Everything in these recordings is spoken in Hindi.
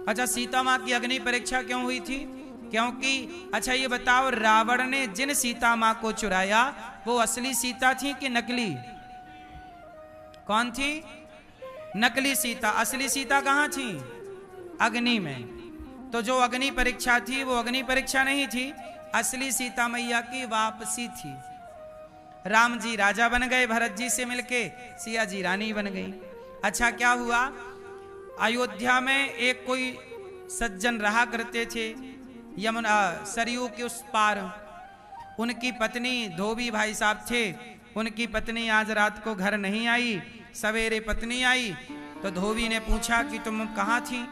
अच्छा, सीता माँ की अग्नि परीक्षा क्यों हुई थी? क्योंकि अच्छा ये बताओ, रावण ने जिन सीता माँ को चुराया वो असली सीता थी कि नकली? कौन थी? नकली सीता। असली सीता कहाँ थी? अग्नि में। तो जो अग्नि परीक्षा थी वो अग्नि परीक्षा नहीं थी, असली सीता मैया की वापसी थी। राम जी राजा बन गए भरत जी से मिलके, सिया जी रानी बन गई। अच्छा क्या हुआ, अयोध्या में एक कोई सज्जन रहा करते थे, यमुना सरयू के उस पार। उनकी पत्नी, धोबी भाई साहब थे, उनकी पत्नी आज रात को घर नहीं आई। सवेरे पत्नी आई तो धोबी ने पूछा कि तुम कहाँ थी?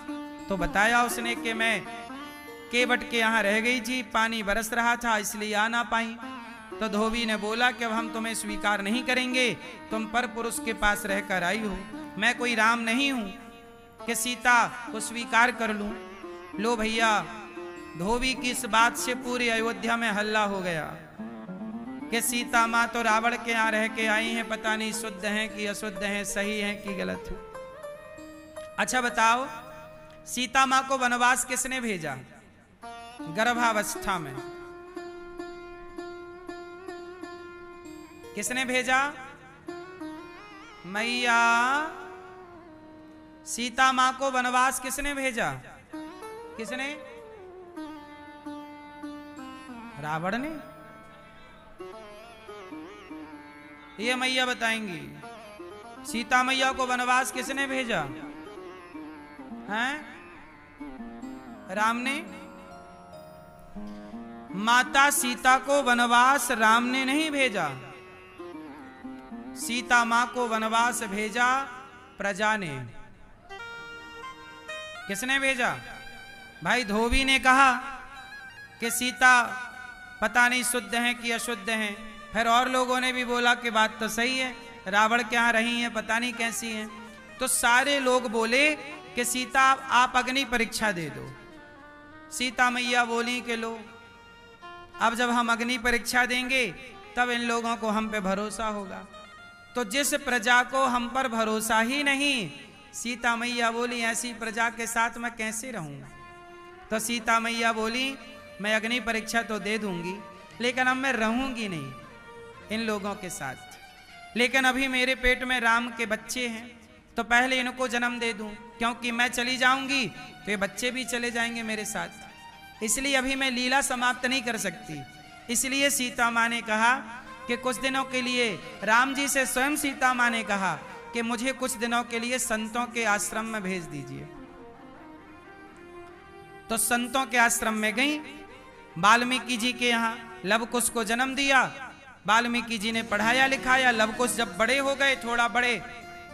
तो बताया उसने कि मैं केवट के यहाँ रह गई थी, पानी बरस रहा था इसलिए आ ना पाई। तो धोबी ने बोला कि अब हम तुम्हें स्वीकार नहीं करेंगे, तुम पर पुरुष के पास रहकर आई हो, मैं कोई राम नहीं हूं कि सीता को स्वीकार कर लूं। लो भैया, धोबी की इस बात से पूरी अयोध्या में हल्ला हो गया कि सीता माँ तो रावण के यहाँ रह के आई हैं, पता नहीं शुद्ध हैं कि अशुद्ध हैं, सही हैं कि गलत है। अच्छा बताओ, सीता माँ को वनवास किसने भेजा? गर्भावस्था में किसने भेजा? मैया सीता माँ को वनवास किसने भेजा? किसने? रावण ने? ये मैया बताएंगी, सीता मैया को वनवास किसने भेजा? हैं? राम ने? माता सीता को वनवास राम ने नहीं भेजा, सीता मां को वनवास भेजा प्रजा ने। किसने भेजा? भाई धोबी ने कहा कि सीता पता नहीं शुद्ध हैं कि अशुद्ध हैं, फिर और लोगों ने भी बोला कि बात तो सही है, रावण के यहाँ रही हैं, पता नहीं कैसी हैं। तो सारे लोग बोले कि सीता आप अग्नि परीक्षा दे दो। सीता मैया बोली कि लो, अब जब हम अग्नि परीक्षा देंगे तब इन लोगों को हम पे भरोसा होगा। तो जिस प्रजा को हम पर भरोसा ही नहीं, सीता मैया बोली ऐसी प्रजा के साथ मैं कैसे रहूंगा? तो सीता मैया बोली मैं अग्नि परीक्षा तो दे दूंगी, लेकिन अब मैं रहूंगी नहीं इन लोगों के साथ। लेकिन अभी मेरे पेट में राम के बच्चे हैं, तो पहले इनको जन्म दे दूं, क्योंकि मैं चली जाऊंगी तो ये बच्चे भी चले जाएंगे मेरे साथ, इसलिए अभी मैं लीला समाप्त नहीं कर सकती। इसलिए सीता माँ ने कहा कि कुछ दिनों के लिए, राम जी से स्वयं सीता माँ ने कहा कि मुझे कुछ दिनों के लिए संतों के आश्रम में भेज दीजिए। तो संतों के आश्रम में गई, वाल्मीकि जी के यहाँ लवकुश को जन्म दिया। वाल्मीकि जी ने पढ़ाया लिखाया, लवकुश जब बड़े हो गए, थोड़ा बड़े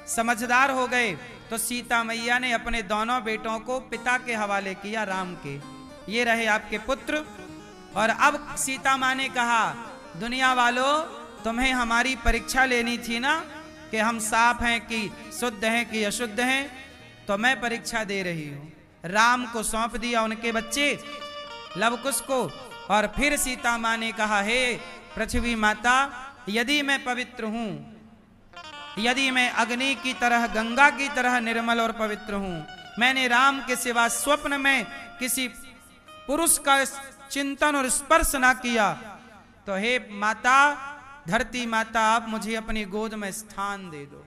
समझदार हो गए, तो सीता मैया ने अपने दोनों बेटों को पिता के हवाले किया, राम के, ये रहे आपके पुत्र। और अब सीता माँ ने कहा दुनिया वालों, तुम्हें हमारी परीक्षा लेनी थी ना कि हम साफ हैं कि शुद्ध हैं कि अशुद्ध हैं, तो मैं परीक्षा दे रही हूं। राम को सौंप दिया उनके बच्चे लवकुश को। और फिर सीता माँ ने कहा हे पृथ्वी माता, यदि मैं पवित्र हूं, यदि मैं अग्नि की तरह, गंगा की तरह निर्मल और पवित्र हूं, मैंने राम के सिवा स्वप्न में किसी पुरुष का चिंतन और स्पर्श ना किया, तो हे माता, धरती माता, आप मुझे अपनी गोद में स्थान दे दो।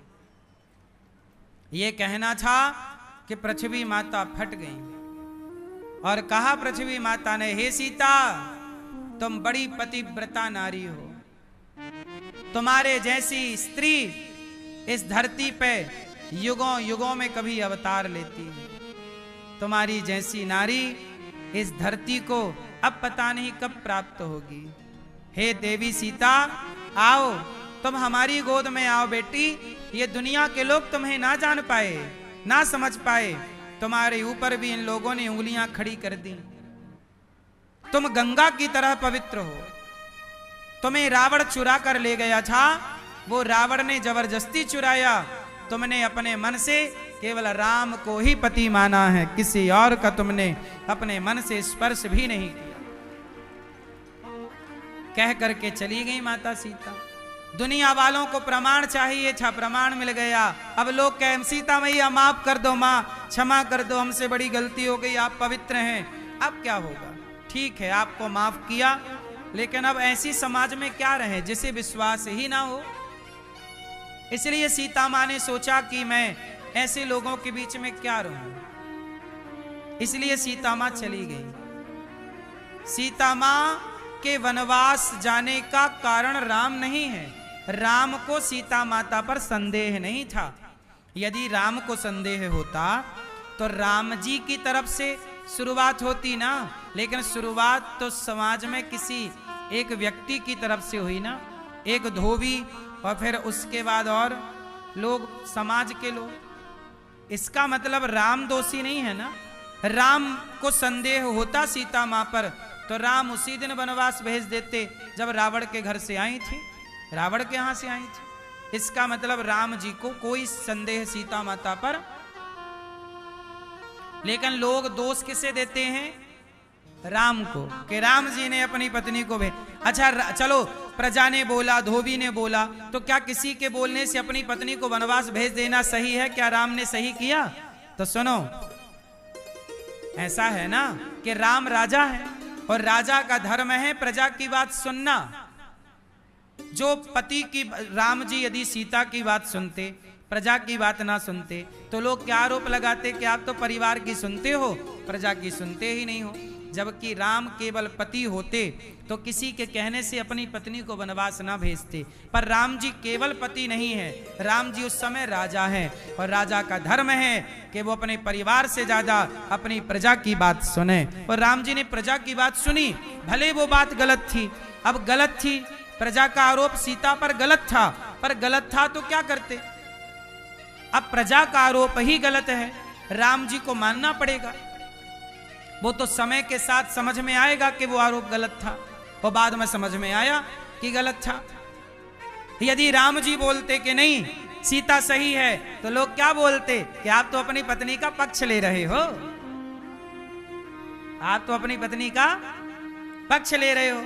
ये कहना था कि पृथ्वी माता फट गई और कहा पृथ्वी माता ने, हे सीता, तुम बड़ी पतिव्रता नारी हो, तुम्हारे जैसी स्त्री इस धरती पे युगों युगों में कभी अवतार लेती है, तुम्हारी जैसी नारी इस धरती को अब पता नहीं कब प्राप्त होगी। हे देवी सीता, आओ, तुम हमारी गोद में आओ बेटी। ये दुनिया के लोग तुम्हें ना जान पाए, ना समझ पाए, तुम्हारे ऊपर भी इन लोगों ने उंगलियां खड़ी कर दी। तुम गंगा की तरह पवित्र हो, तुम्हें रावण चुरा कर ले गया था, वो रावण ने जबरदस्ती चुराया, तुमने अपने मन से केवल राम को ही पति माना है, किसी और का तुमने अपने मन से स्पर्श भी नहीं किया। कह करके चली गई माता सीता। दुनिया वालों को प्रमाण चाहिए, अच्छा प्रमाण मिल गया। अब लोग कहें सीता मैया माफ कर दो, माँ क्षमा कर दो, हमसे बड़ी गलती हो गई, आप पवित्र हैं। अब क्या होगा? ठीक है, आपको माफ किया, लेकिन अब ऐसी समाज में क्या रहे जिसे विश्वास ही ना हो। इसलिए सीता माँ ने सोचा कि मैं ऐसे लोगों के बीच में क्या रहूं, इसलिए सीता माँ चली गई। सीता माँ के वनवास जाने का कारण राम नहीं है, राम को सीता माता पर संदेह नहीं था। यदि राम को संदेह होता तो राम जी की तरफ से शुरुआत होती ना, लेकिन शुरुआत तो समाज में किसी एक व्यक्ति की तरफ से हुई ना, एक धोबी और फिर उसके बाद और लोग, समाज के लोग। इसका मतलब राम दोषी नहीं है ना। राम को संदेह होता सीता मां पर तो राम उसी दिन वनवास भेज देते जब रावण के घर से आई थी, रावण के यहां से आई थी। इसका मतलब राम जी को कोई संदेह सीता माता पर। लेकिन लोग दोष किसे देते हैं? राम को, कि राम जी ने अपनी पत्नी को भेज। अच्छा चलो, प्रजा ने बोला, धोबी ने बोला, तो क्या किसी के बोलने से अपनी पत्नी को वनवास भेज देना सही है? क्या राम ने सही किया? तो सुनो, ऐसा है ना कि राम राजा है और राजा का धर्म है प्रजा की बात सुनना। जो पति की, राम जी यदि सीता की बात सुनते, प्रजा की बात ना सुनते, तो लोग क्या आरोप लगाते कि आप तो परिवार की सुनते हो, प्रजा की सुनते ही नहीं हो। जबकि राम केवल पति होते तो किसी के कहने से अपनी पत्नी को वनवास ना भेजते। पर राम जी केवल पति नहीं है, राम जी उस समय राजा हैं और राजा का धर्म है कि वो अपने परिवार से ज्यादा अपनी प्रजा की बात सुने। और राम जी ने प्रजा की बात सुनी, भले वो बात गलत थी। अब गलत थी, प्रजा का आरोप सीता पर गलत था, पर गलत था तो क्या करते? अब प्रजा का आरोप ही गलत है, राम जी को मानना पड़ेगा। वो तो समय के साथ समझ में आएगा कि वो आरोप गलत था, और बाद में समझ में आया कि गलत था। यदि राम जी बोलते कि नहीं सीता सही है, तो लोग क्या बोलते कि आप तो अपनी पत्नी का पक्ष ले रहे हो, आप तो अपनी पत्नी का पक्ष ले रहे हो।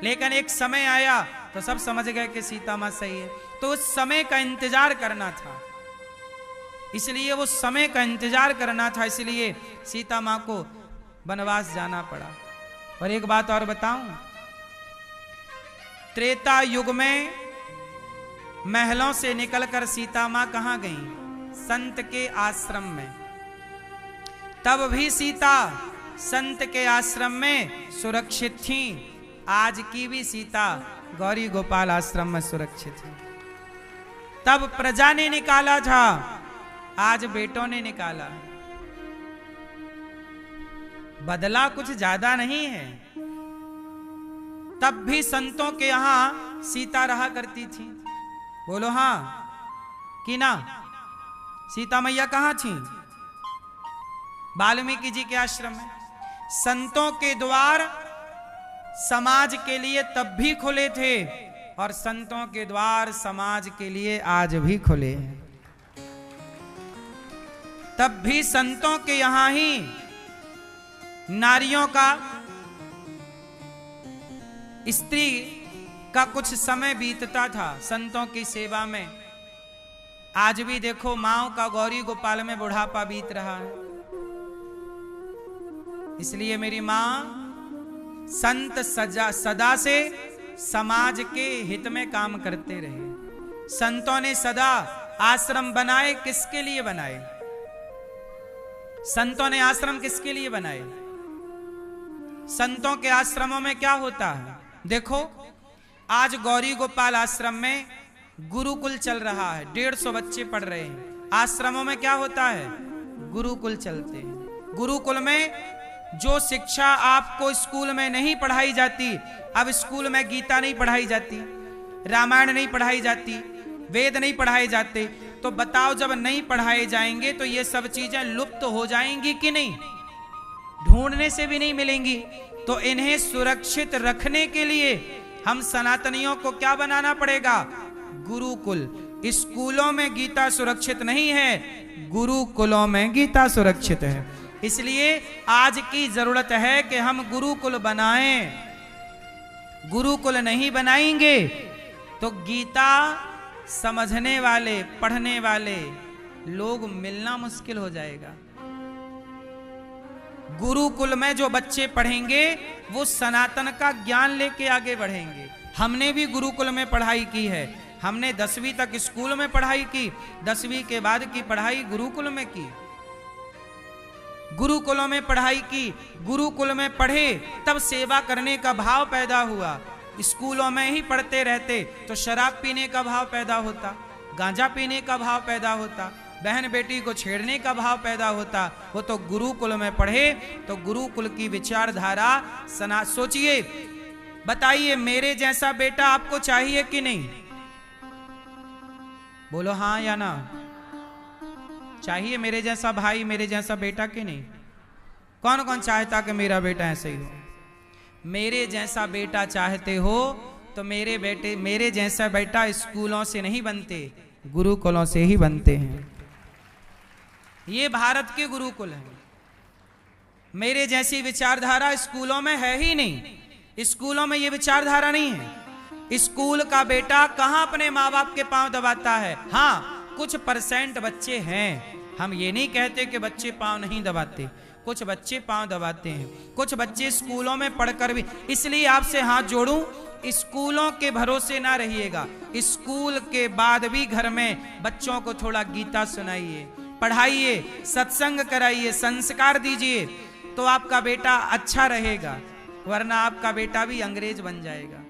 लेकिन एक समय आया तो सब समझ गए कि सीता मां सही है। तो उस समय का इंतजार करना था, इसलिए वो समय का इंतजार करना था, इसलिए सीता मां को वनवास जाना पड़ा। और एक बात और बताऊं, त्रेता युग में महलों से निकलकर सीता मां कहां गई? संत के आश्रम में। तब भी सीता संत के आश्रम में सुरक्षित थी। आज की भी सीता गौरी गोपाल आश्रम में सुरक्षित है। तब प्रजा ने निकाला था, आज बेटों ने निकाला। बदला कुछ ज्यादा नहीं है। तब भी संतों के यहां सीता रहा करती थी। बोलो हां कि ना? सीता मैया कहां थी? वाल्मीकि जी के आश्रम में। संतों के द्वार समाज के लिए तब भी खुले थे और संतों के द्वार समाज के लिए आज भी खुले हैं। तब भी संतों के यहां ही नारियों का, स्त्री का कुछ समय बीतता था संतों की सेवा में। आज भी देखो माओ का गौरी गोपाल में बुढ़ापा बीत रहा है। इसलिए मेरी मां संत सदा से समाज के हित में काम करते रहे। संतों ने सदा आश्रम बनाए, किसके लिए बनाए? संतों ने आश्रम किसके लिए बनाए? संतों के आश्रमों में क्या होता है? देखो आज गौरी गोपाल आश्रम में गुरुकुल चल रहा है, 150 बच्चे पढ़ रहे हैं। आश्रमों में क्या होता है? गुरुकुल चलते हैं। गुरुकुल में जो शिक्षा आपको स्कूल में नहीं पढ़ाई जाती, अब स्कूल में गीता नहीं पढ़ाई जाती, रामायण नहीं पढ़ाई जाती, वेद नहीं पढ़ाए जाते, तो बताओ जब नहीं पढ़ाए जाएंगे तो ये सब चीजें लुप्त हो जाएंगी कि नहीं? ढूंढने से भी नहीं मिलेंगी। तो इन्हें सुरक्षित रखने के लिए हम सनातनियों को क्या बनाना पड़ेगा? गुरुकुल। स्कूलों में गीता सुरक्षित नहीं है, गुरुकुलों में गीता सुरक्षित है। इसलिए आज की जरूरत है कि हम गुरुकुल बनाएं। गुरुकुल नहीं बनाएंगे तो गीता समझने वाले, पढ़ने वाले लोग मिलना मुश्किल हो जाएगा। गुरुकुल में जो बच्चे पढ़ेंगे वो सनातन का ज्ञान लेके आगे बढ़ेंगे। हमने भी गुरुकुल में पढ़ाई की है, हमने 10वीं तक स्कूल में पढ़ाई की, 10वीं के बाद की पढ़ाई गुरुकुल में की, गुरुकुलों में पढ़ाई की, गुरुकुल में पढ़े तब सेवा करने का भाव पैदा हुआ। स्कूलों में ही पढ़ते रहते तो शराब पीने का भाव पैदा होता, गांजा पीने का भाव पैदा होता, बहन बेटी को छेड़ने का भाव पैदा होता। वो तो गुरुकुल में पढ़े तो गुरुकुल की विचारधारा सोचिए, बताइए मेरे जैसा बेटा आपको चाहिए कि नहीं? बोलो हाँ या ना। चाहिए मेरे जैसा भाई, मेरे जैसा बेटा कि नहीं? कौन कौन चाहता कि मेरा बेटा ऐसे ही हो? मेरे जैसा बेटा चाहते हो तो मेरे जैसा बेटा स्कूलों से नहीं बनते, गुरुकुलों से ही बनते हैं। ये भारत के गुरुकुल हैं। मेरे जैसी विचारधारा स्कूलों में है ही नहीं। स्कूलों में ये विचारधारा नहीं है। स्कूल का बेटा कहां अपने माँ बाप के पांव दबाता है? हाँ, कुछ परसेंट बच्चे हैं, हम ये नहीं कहते कि बच्चे पांव नहीं दबाते, कुछ बच्चे पांव दबाते हैं, कुछ बच्चे स्कूलों में पढ़कर भी। इसलिए आपसे हाथ जोड़ूं, स्कूलों के भरोसे ना रहिएगा, स्कूल के बाद भी घर में बच्चों को थोड़ा गीता सुनाइए, पढ़ाइए, सत्संग कराइए, संस्कार दीजिए, तो आपका बेटा अच्छा रहेगा, वरना आपका बेटा भी अंग्रेज बन जाएगा।